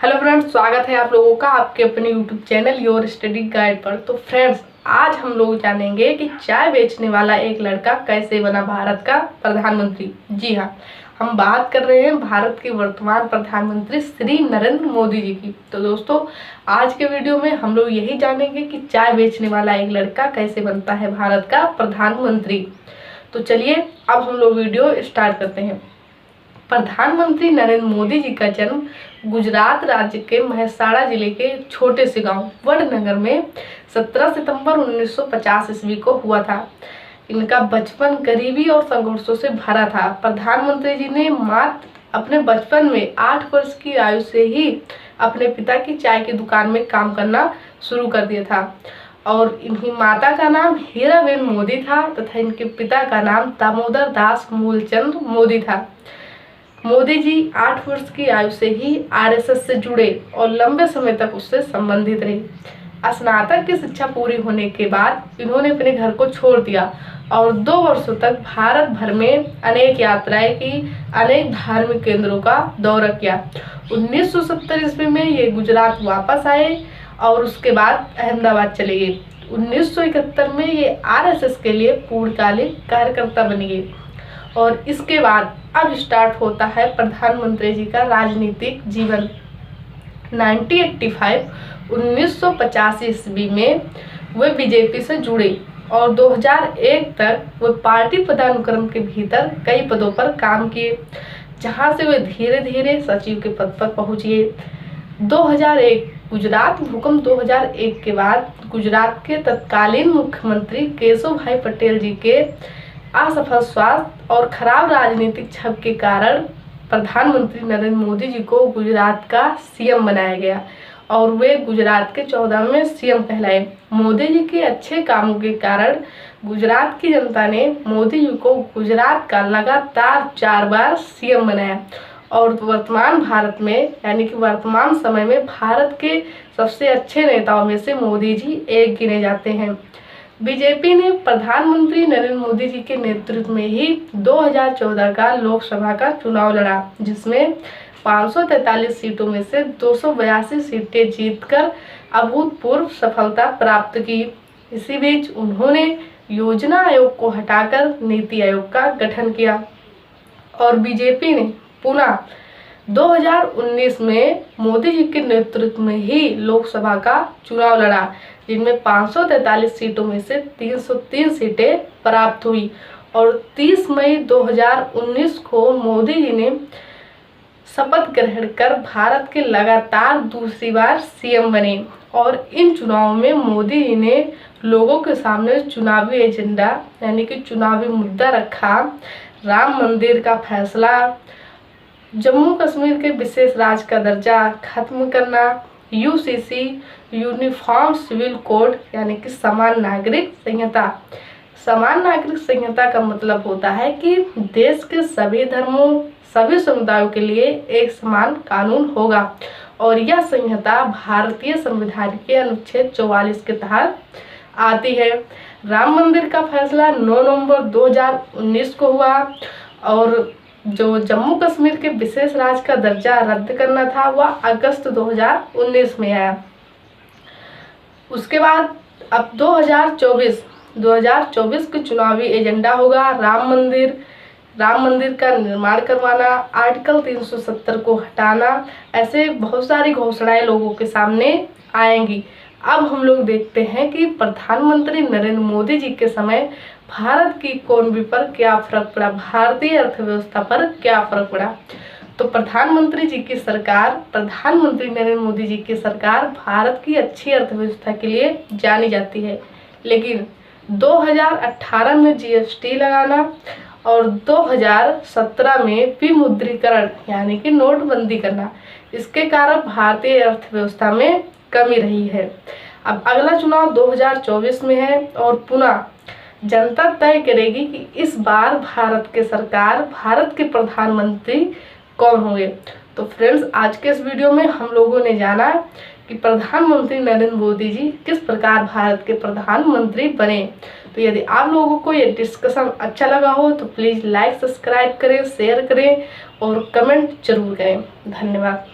Hello friends, स्वागत है आप लोगों का आपके अपने YouTube channel your study guide पर। तो फ्रेंड्स, आज हम लोग जानेंगे कि चाय बेचने वाला एक लड़का कैसे बना भारत का प्रधानमंत्री। जी हाँ, हम बात कर रहे हैं भारत के वर्तमान प्रधानमंत्री श्री नरेंद्र मोदी जी की। तो दोस्तों, आज के वीडियो में हम लोग यही जानेंगे कि चाय बेचने वाला एक लड़का कैसे बनता है भारत का प्रधानमंत्री। तो चलिए अब हम लोग वीडियो स्टार्ट करते हैं। प्रधानमंत्री नरेंद्र मोदी जी का जन्म गुजरात राज्य के महसाड़ा जिले के छोटे से गांव वडनगर में 17 सितंबर 1950 ईस्वी को हुआ था। इनका बचपन गरीबी और संघर्षों से भरा था। प्रधानमंत्री जी ने मात्र अपने बचपन में 8 वर्ष की आयु से ही अपने पिता की चाय की दुकान में काम करना शुरू कर दिया था और इनकी माता का नाम हीराबेन मोदी था तथा इनके पिता का नाम दामोदर दास मूलचंद मोदी था। मोदी जी 8 वर्ष की आयु से ही आरएसएस से जुड़े और लंबे समय तक उससे संबंधित रहे। स्नातक की शिक्षा पूरी होने के बाद इन्होंने अपने घर को छोड़ दिया और 2 वर्षों तक भारत भर में अनेक यात्राएं की, अनेक धार्मिक केंद्रों का दौरा किया। 1970 ईस्वी में ये गुजरात वापस आए और उसके बाद अहमदाबाद चले गए। 1971 में ये आरएसएस के लिए पूर्णकालिक कार्यकर्ता बन गए और इसके बाद अब स्टार्ट होता है प्रधानमंत्री जी का राजनीतिक जीवन। 1950 ईस्वी में वे बीजेपी से जुड़े और 2001 तक वे पार्टी पदानुक्रम के भीतर कई पदों पर काम किए, जहां से वे धीरे धीरे सचिव के पद पर पहुंचे। 2001 गुजरात भूकंप 2001 के बाद गुजरात के तत्कालीन मुख्यमंत्री केशव भाई पटेल जी के असफल स्वास्थ्य और खराब राजनीतिक छवि के कारण प्रधानमंत्री नरेंद्र मोदी जी को गुजरात का सीएम बनाया गया और वे गुजरात के 14वें सीएम कहलाए। मोदी जी के अच्छे कामों के कारण गुजरात की जनता ने मोदी जी को गुजरात का लगातार 4 बार सीएम बनाया और वर्तमान भारत में यानी कि वर्तमान समय में भारत के सबसे अच्छे नेताओं में से मोदी जी एक गिने जाते हैं। बीजेपी ने प्रधानमंत्री नरेंद्र मोदी जी के नेतृत्व में ही 2014 का लोकसभा का चुनाव लड़ा, जिसमें 543 सीटों में से 282 सीटें जीतकर अभूतपूर्व सफलता प्राप्त की। इसी बीच उन्होंने योजना आयोग को हटाकर नीति आयोग का गठन किया और बीजेपी ने पुनः 2019 में मोदी जी के नेतृत्व में ही लोकसभा का चुनाव लड़ा, जिनमें 543 सीटों में से 303 सीटें प्राप्त हुई और 30 मई 2019 को मोदी जी ने शपथ ग्रहण कर भारत के लगातार दूसरी बार सीएम बने और इन चुनावों में मोदी जी ने लोगों के सामने चुनावी एजेंडा यानी कि चुनावी मुद्दा रखा। राम मंदिर का फैसला, जम्मू कश्मीर के विशेष राज्य का दर्जा खत्म करना, यूसीसी यूनिफॉर्म सिविल कोड यानी कि समान नागरिक संहिता। समान नागरिक संहिता का मतलब होता है कि देश के सभी धर्मों, सभी समुदायों के लिए एक समान कानून होगा और यह संहिता भारतीय संविधान के अनुच्छेद 44 के तहत आती है। राम मंदिर का फैसला 9 नवंबर 2019 को हुआ और जो जम्मू कश्मीर के विशेष राज्य का दर्जा रद्द करना था वह अगस्त 2019 में आया। उसके बाद अब 2024 के चुनावी एजेंडा होगा राम मंदिर का निर्माण करवाना, आर्टिकल 370 को हटाना। ऐसे बहुत सारी घोषणाएं लोगों के सामने आएंगी। अब हम लोग देखते हैं कि प्रधानमंत्री नरेंद्र मोदी जी के समय भारत की इकोनॉमी पर क्या फर्क पड़ा, भारतीय अर्थव्यवस्था पर क्या फर्क पड़ा। तो प्रधानमंत्री नरेंद्र मोदी जी की सरकार भारत की अच्छी अर्थव्यवस्था के लिए जानी जाती है, लेकिन 2018 में जीएसटी लगाना और 2017 में विमुद्रीकरण यानी कि नोटबंदी करना, इसके कारण भारतीय अर्थव्यवस्था में कमी रही है। अब अगला चुनाव 2024 में है और पुनः जनता तय करेगी कि इस बार भारत के प्रधानमंत्री कौन होंगे। तो फ्रेंड्स, आज के इस वीडियो में हम लोगों ने जाना कि प्रधानमंत्री नरेंद्र मोदी जी किस प्रकार भारत के प्रधानमंत्री बने। तो यदि आप लोगों को ये डिस्कशन अच्छा लगा हो तो प्लीज़ लाइक, सब्सक्राइब करें, शेयर करें और कमेंट जरूर करें। धन्यवाद।